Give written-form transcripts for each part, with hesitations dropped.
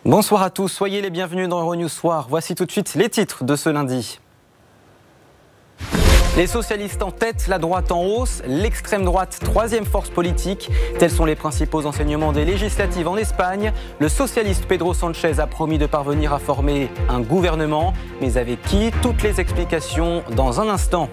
Bonsoir à tous, soyez les bienvenus dans Euronews Soir. Voici tout de suite les titres de ce lundi. Les socialistes en tête, la droite en hausse, l'extrême droite, troisième force politique. Tels sont les principaux enseignements des législatives en Espagne. Le socialiste Pedro Sánchez a promis de parvenir à former un gouvernement. Mais avec qui? Toutes les explications dans un instant.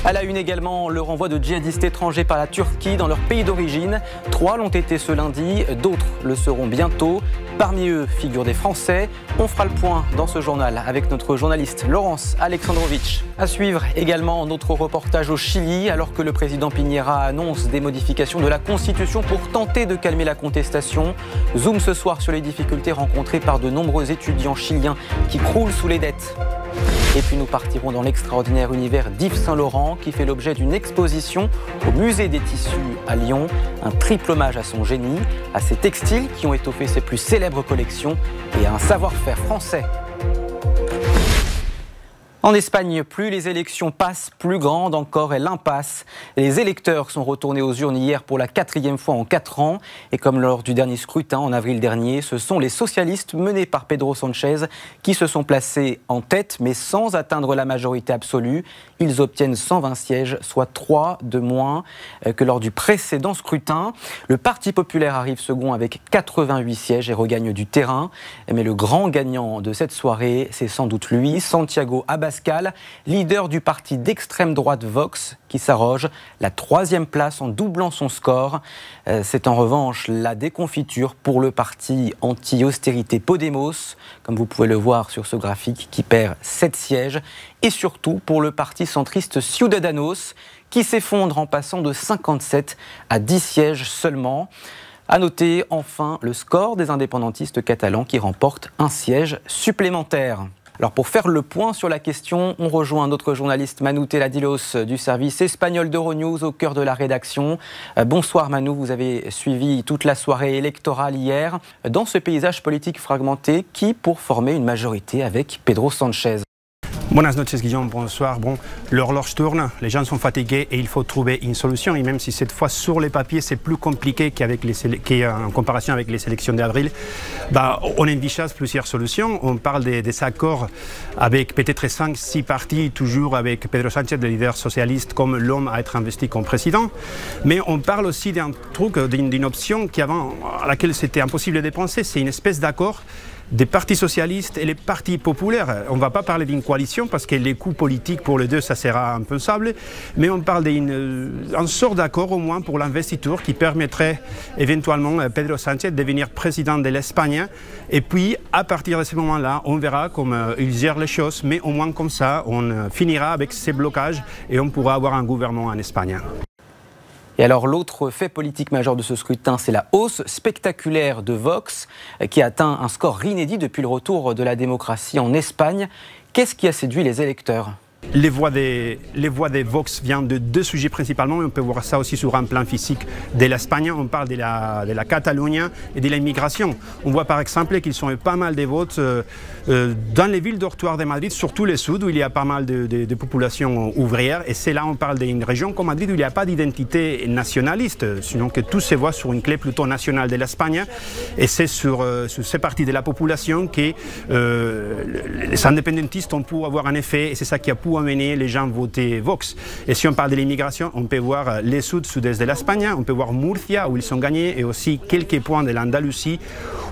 À la une également, le renvoi de djihadistes étrangers par la Turquie dans leur pays d'origine. 3 l'ont été ce lundi, d'autres le seront bientôt. Parmi eux figurent des Français. On fera le point dans ce journal avec notre journaliste Laurence Alexandrovitch. À suivre également notre reportage au Chili, alors que le président Piñera annonce des modifications de la Constitution pour tenter de calmer la contestation. Zoom ce soir sur les difficultés rencontrées par de nombreux étudiants chiliens qui croulent sous les dettes. Et puis nous partirons dans l'extraordinaire univers d'Yves Saint-Laurent qui fait l'objet d'une exposition au musée des tissus à Lyon. Un triple hommage à son génie, à ses textiles qui ont étoffé ses plus célèbres collections et à un savoir-faire français. En Espagne, plus les élections passent, plus grande encore est l'impasse. Les électeurs sont retournés aux urnes hier pour la 4e fois en 4 ans. Et comme lors du dernier scrutin en avril dernier, ce sont les socialistes menés par Pedro Sánchez qui se sont placés en tête, mais sans atteindre la majorité absolue. Ils obtiennent 120 sièges, soit 3 de moins que lors du précédent scrutin. Le Parti populaire arrive second avec 88 sièges et regagne du terrain. Mais le grand gagnant de cette soirée, c'est sans doute lui, Santiago Abascal, leader du parti d'extrême droite Vox, qui s'arroge la 3e place en doublant son score. C'est en revanche la déconfiture pour le parti anti-austérité Podemos, comme vous pouvez le voir sur ce graphique, qui perd 7 sièges, et surtout pour le parti centriste Ciudadanos, qui s'effondre en passant de 57 à 10 sièges seulement. À noter enfin le score des indépendantistes catalans qui remportent un siège supplémentaire. Alors pour faire le point sur la question, on rejoint notre journaliste Manu Teladilos du service espagnol d'Euronews au cœur de la rédaction. Bonsoir Manu, vous avez suivi toute la soirée électorale hier. Dans ce paysage politique fragmenté, qui pour former une majorité avec Pedro Sánchez? Buenas noches Guillaume, bonsoir. Bon, l'horloge tourne, les gens sont fatigués et il faut trouver une solution. Et même si cette fois sur les papiers c'est plus compliqué qu'en comparaison avec les élections d'avril, on envisage plusieurs solutions. On parle des accords avec peut-être 5-6 partis, toujours avec Pedro Sánchez, le leader socialiste, comme l'homme à être investi comme président. Mais on parle aussi d'un truc, d'une option à laquelle c'était impossible de penser, c'est une espèce d'accord des partis socialistes et les partis populaires. On ne va pas parler d'une coalition parce que les coûts politiques pour les deux, ça sera impensable, mais on parle d'un sort d'accord au moins pour l'investiture qui permettrait éventuellement à Pedro Sánchez de devenir président de l'Espagne. Et puis, à partir de ce moment-là, on verra comment il gère les choses, mais au moins comme ça, on finira avec ces blocages et on pourra avoir un gouvernement en Espagne. Et alors l'autre fait politique majeur de ce scrutin, c'est la hausse spectaculaire de Vox, qui a atteint un score inédit depuis le retour de la démocratie en Espagne. Qu'est-ce qui a séduit les électeurs ? Les voix des Vox viennent de 2 sujets principalement, mais on peut voir ça aussi sur un plan physique de l'Espagne. On parle de la Catalogne et de l'immigration. On voit par exemple qu'ils ont eu pas mal de votes dans les villes dortoirs de Madrid, surtout le sud, où il y a pas mal de populations ouvrières. Et c'est là on parle d'une région comme Madrid où il n'y a pas d'identité nationaliste, sinon que tout se voit sur une clé plutôt nationale de l'Espagne. Et c'est sur ces parties de la population que les indépendantistes ont pu avoir un effet, et c'est ça qui a pu amener les gens à voter Vox. Et si on parle de l'immigration, on peut voir les sud-est de l'Espagne, on peut voir Murcia où ils ont gagné, et aussi quelques points de l'Andalousie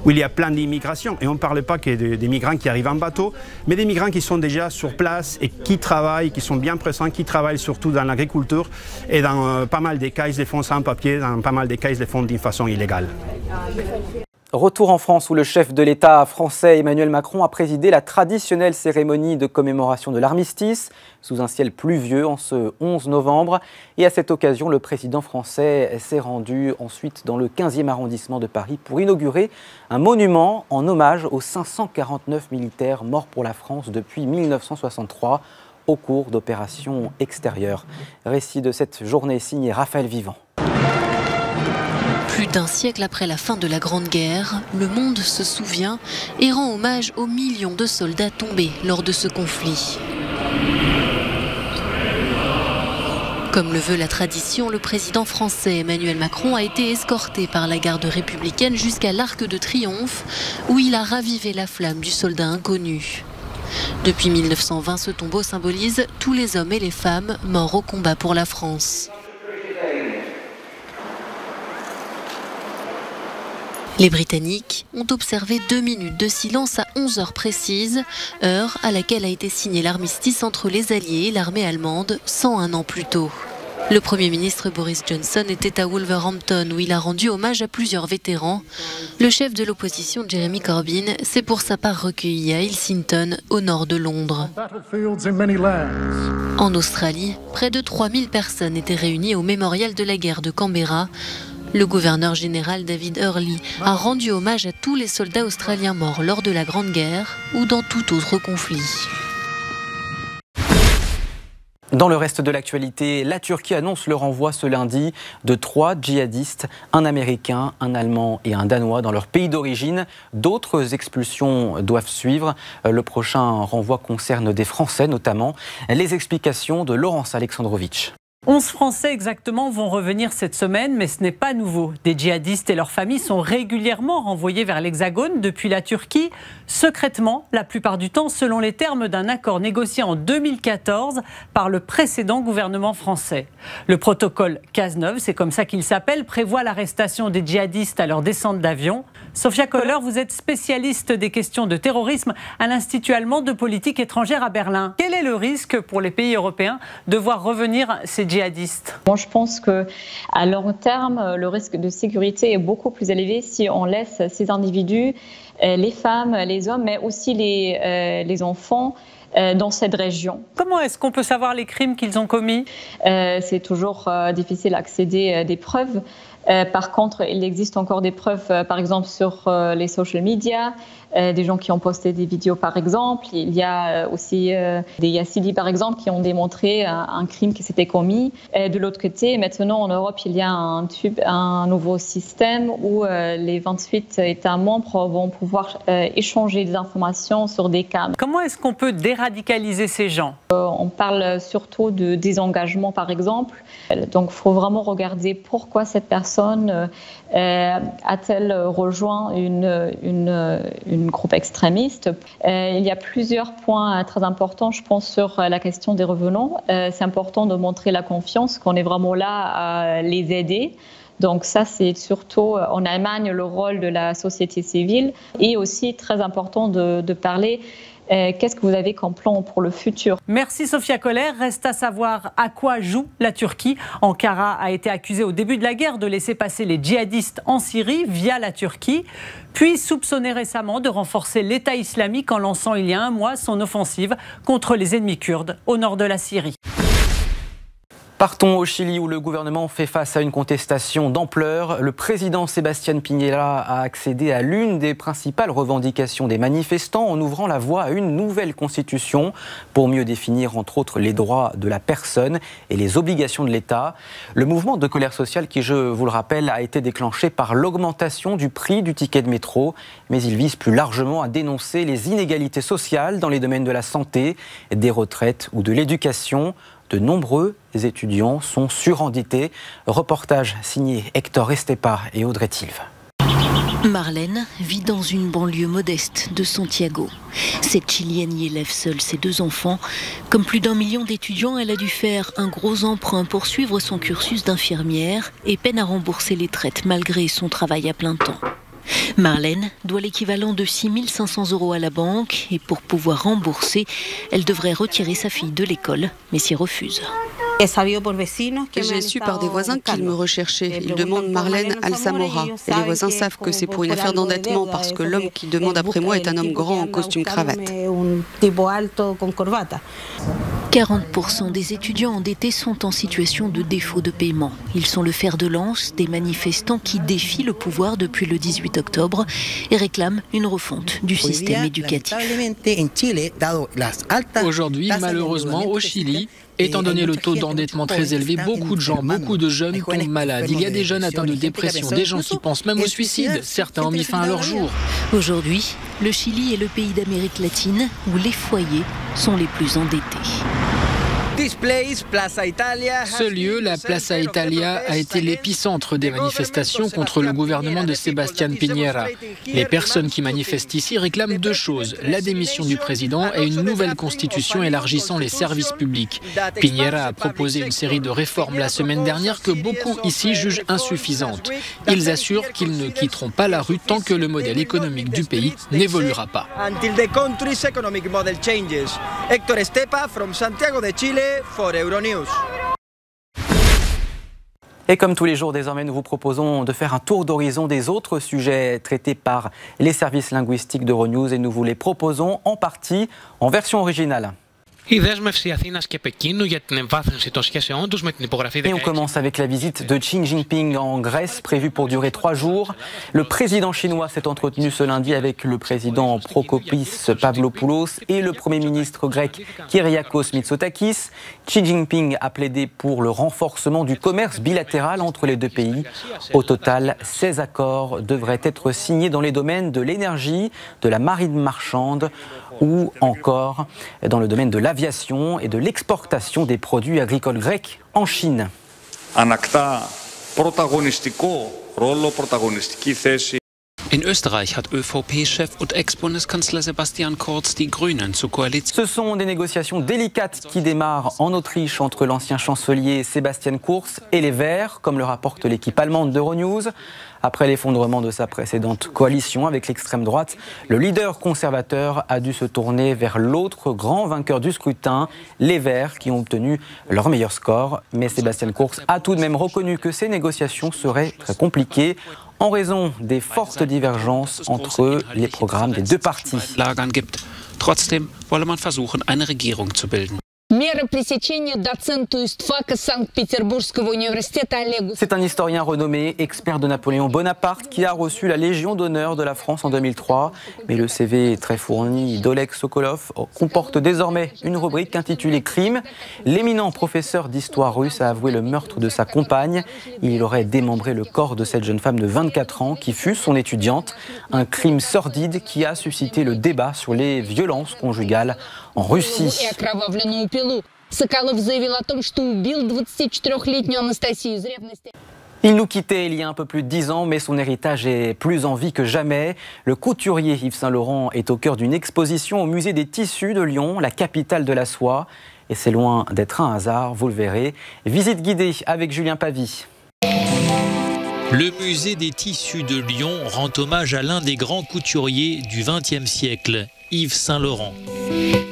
où il y a plein d'immigration. Et on ne parle pas que des migrants qui arrivent en bateau, mais des migrants qui sont déjà sur place et qui travaillent, qui sont bien présents, qui travaillent surtout dans l'agriculture et dans pas mal des cas, ils les font sans papier, dans pas mal des cas, ils les font d'une façon illégale. Retour en France où le chef de l'État français Emmanuel Macron a présidé la traditionnelle cérémonie de commémoration de l'armistice sous un ciel pluvieux en ce 11 novembre. Et à cette occasion, le président français s'est rendu ensuite dans le 15e arrondissement de Paris pour inaugurer un monument en hommage aux 549 militaires morts pour la France depuis 1963 au cours d'opérations extérieures. Récit de cette journée signé Raphaël Vivant. Plus d'un siècle après la fin de la Grande Guerre, le monde se souvient et rend hommage aux millions de soldats tombés lors de ce conflit. Comme le veut la tradition, le président français Emmanuel Macron a été escorté par la garde républicaine jusqu'à l'Arc de Triomphe, où il a ravivé la flamme du soldat inconnu. Depuis 1920, ce tombeau symbolise tous les hommes et les femmes morts au combat pour la France. Les Britanniques ont observé 2 minutes de silence à 11 heures précises, heure à laquelle a été signé l'armistice entre les Alliés et l'armée allemande 101 ans plus tôt. Le Premier ministre Boris Johnson était à Wolverhampton où il a rendu hommage à plusieurs vétérans. Le chef de l'opposition Jeremy Corbyn s'est pour sa part recueilli à Ilsington, au nord de Londres. En Australie, près de 3000 personnes étaient réunies au mémorial de la guerre de Canberra. Le gouverneur général David Hurley a rendu hommage à tous les soldats australiens morts lors de la Grande Guerre ou dans tout autre conflit. Dans le reste de l'actualité, la Turquie annonce le renvoi ce lundi de 3 djihadistes, un Américain, un Allemand et un Danois dans leur pays d'origine. D'autres expulsions doivent suivre. Le prochain renvoi concerne des Français notamment. Les explications de Laurence Alexandrovitch. 11 Français exactement vont revenir cette semaine, mais ce n'est pas nouveau. Des djihadistes et leurs familles sont régulièrement renvoyés vers l'Hexagone depuis la Turquie, secrètement, la plupart du temps selon les termes d'un accord négocié en 2014 par le précédent gouvernement français. Le protocole Cazeneuve, c'est comme ça qu'il s'appelle, prévoit l'arrestation des djihadistes à leur descente d'avion. Sophia Kohler, vous êtes spécialiste des questions de terrorisme à l'Institut allemand de politique étrangère à Berlin. Quel est le risque pour les pays européens de voir revenir ces djihadistes? Moi, je pense qu'à long terme, le risque de sécurité est beaucoup plus élevé si on laisse ces individus, les femmes, les hommes, mais aussi les enfants, dans cette région. Comment est-ce qu'on peut savoir les crimes qu'ils ont commis? C'est toujours difficile d'accéder à des preuves. Par contre, il existe encore des preuves, par exemple, sur les social media, des gens qui ont posté des vidéos, par exemple. Il y a aussi des Yazidis, par exemple, qui ont démontré un crime qui s'était commis. Et de l'autre côté, maintenant, en Europe, il y a un nouveau système où les 28 États membres vont pouvoir échanger des informations sur des cas. Comment est-ce qu'on peut déradicaliser ces gens? On parle surtout de désengagement, par exemple. Donc, il faut vraiment regarder pourquoi cette personne a-t-elle rejoint une groupe extrémiste. Il y a plusieurs points très importants, je pense, sur la question des revenants. C'est important de montrer la confiance, qu'on est vraiment là à les aider. Donc ça, c'est surtout en Allemagne le rôle de la société civile. Et aussi très important de parler qu'est-ce que vous avez comme plan pour le futur. Merci Sophia Kohler. Reste à savoir à quoi joue la Turquie. Ankara a été accusée au début de la guerre de laisser passer les djihadistes en Syrie via la Turquie, puis soupçonnée récemment de renforcer l'État islamique en lançant il y a un mois son offensive contre les ennemis kurdes au nord de la Syrie. Partons au Chili où le gouvernement fait face à une contestation d'ampleur. Le président Sébastien Piñera a accédé à l'une des principales revendications des manifestants en ouvrant la voie à une nouvelle constitution pour mieux définir entre autres les droits de la personne et les obligations de l'État. Le mouvement de colère sociale qui, je vous le rappelle, a été déclenché par l'augmentation du prix du ticket de métro, mais il vise plus largement à dénoncer les inégalités sociales dans les domaines de la santé, des retraites ou de l'éducation. De nombreux étudiants sont surendettés. Reportage signé Hector Estepa et Audrey Tilve. Marlène vit dans une banlieue modeste de Santiago. Cette Chilienne y élève seule ses 2 enfants. Comme plus d'1 million d'étudiants, elle a dû faire un gros emprunt pour suivre son cursus d'infirmière et peine à rembourser les traites malgré son travail à plein temps. Marlène doit l'équivalent de 6 500 € à la banque et pour pouvoir rembourser, elle devrait retirer sa fille de l'école, mais s'y refuse. J'ai su par des voisins qu'ils me recherchaient. Ils demandent Marlène Alzamora. Et les voisins savent que c'est pour une affaire d'endettement parce que l'homme qui demande après moi est un homme grand en costume-cravate. 40% des étudiants endettés sont en situation de défaut de paiement. Ils sont le fer de lance des manifestants qui défient le pouvoir depuis le 18 octobre et réclament une refonte du système éducatif. Aujourd'hui, malheureusement, au Chili, étant donné le taux d'endettement très élevé, beaucoup de gens, beaucoup de jeunes tombent malades. Il y a des jeunes atteints de dépression, des gens qui pensent même au suicide. Certains ont mis fin à leur jour. Aujourd'hui, le Chili est le pays d'Amérique latine où les foyers sont les plus endettés. Ce lieu, la Plaza Italia, a été l'épicentre des manifestations contre le gouvernement de Sebastián Piñera. Les personnes qui manifestent ici réclament deux choses, la démission du président et une nouvelle constitution élargissant les services publics. Piñera a proposé une série de réformes la semaine dernière que beaucoup ici jugent insuffisantes. Ils assurent qu'ils ne quitteront pas la rue tant que le modèle économique du pays n'évoluera pas. Héctor Estepa from Santiago de Chile for Euronews. Et comme tous les jours désormais, nous vous proposons de faire un tour d'horizon des autres sujets traités par les services linguistiques d'Euronews et nous vous les proposons en partie en version originale. Η δέσμευση Αθήνας και Πεκίνου για την εμβάθυνση των σχέσεών τους με την υπογραφή 16. Et on commence avec la visite de Xi Jinping en Grèce, prévue pour durer 3 jours. Le président chinois s'est entretenu ce lundi avec le président Prokopis Pavlopoulos et le premier ministre grec Kyriakos Mitsotakis. Xi Jinping a plaidé pour le renforcement du commerce bilatéral entre les deux pays. Au total, 16 accords devraient être signés dans les domaines de l'énergie, de la marine marchande ou encore dans le domaine de l'aviation et de l'exportation des produits agricoles grecs en Chine. In Österreich hat ÖVP-Chef und Ex-Bundeskanzler Sebastian Kurz die Grünen zur Koalition. Ce sont des négociations délicates qui démarrent en Autriche entre l'ancien chancelier Sebastian Kurz et les Verts, comme le rapporte l'équipe allemande d'Euronews. Après l'effondrement de sa précédente coalition avec l'extrême droite, le leader conservateur a dû se tourner vers l'autre grand vainqueur du scrutin, les Verts, qui ont obtenu leur meilleur score. Mais Sebastian Kurz a tout de même reconnu que ces négociations seraient très compliquées en raison des fortes divergences entre les programmes des deux partis. Trotzdem wolle man versuchen, eine Regierung zu bilden. C'est un historien renommé, expert de Napoléon Bonaparte, qui a reçu la Légion d'honneur de la France en 2003. Mais le CV très fourni d'Oleg Sokolov comporte désormais une rubrique intitulée Crime. L'éminent professeur d'histoire russe a avoué le meurtre de sa compagne. Il aurait démembré le corps de cette jeune femme de 24 ans qui fut son étudiante. Un crime sordide qui a suscité le débat sur les violences conjugales en Russie. Il nous quittait il y a un peu plus de 10 ans, mais son héritage est plus en vie que jamais. Le couturier Yves Saint Laurent est au cœur d'une exposition au musée des tissus de Lyon, la capitale de la soie. Et c'est loin d'être un hasard, vous le verrez. Visite guidée avec Julien Pavy. Le musée des tissus de Lyon rend hommage à l'un des grands couturiers du XXe siècle, Yves Saint Laurent.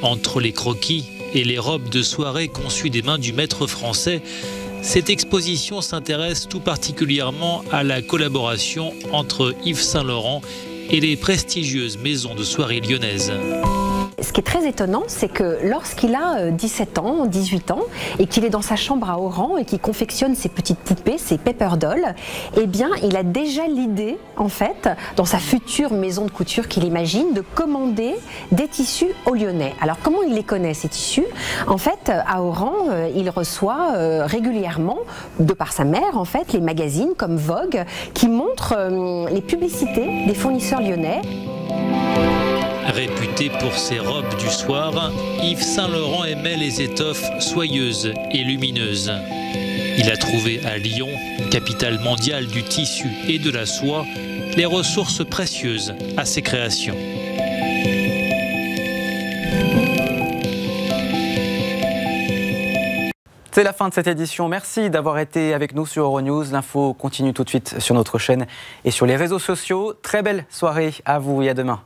Entre les croquis et les robes de soirée conçues des mains du maître français, cette exposition s'intéresse tout particulièrement à la collaboration entre Yves Saint Laurent et les prestigieuses maisons de soirée lyonnaises. Ce qui est très étonnant, c'est que lorsqu'il a 17 ans, 18 ans, et qu'il est dans sa chambre à Oran et qu'il confectionne ses petites poupées, ses paper dolls, eh bien, il a déjà l'idée, en fait, dans sa future maison de couture qu'il imagine, de commander des tissus aux Lyonnais. Alors, comment il les connaît, ces tissus? En fait, à Oran, il reçoit régulièrement, de par sa mère, en fait, les magazines comme Vogue, qui montrent les publicités des fournisseurs lyonnais. Réputé pour ses robes du soir, Yves Saint Laurent aimait les étoffes soyeuses et lumineuses. Il a trouvé à Lyon, capitale mondiale du tissu et de la soie, les ressources précieuses à ses créations. C'est la fin de cette édition. Merci d'avoir été avec nous sur Euronews. L'info continue tout de suite sur notre chaîne et sur les réseaux sociaux. Très belle soirée à vous et à demain.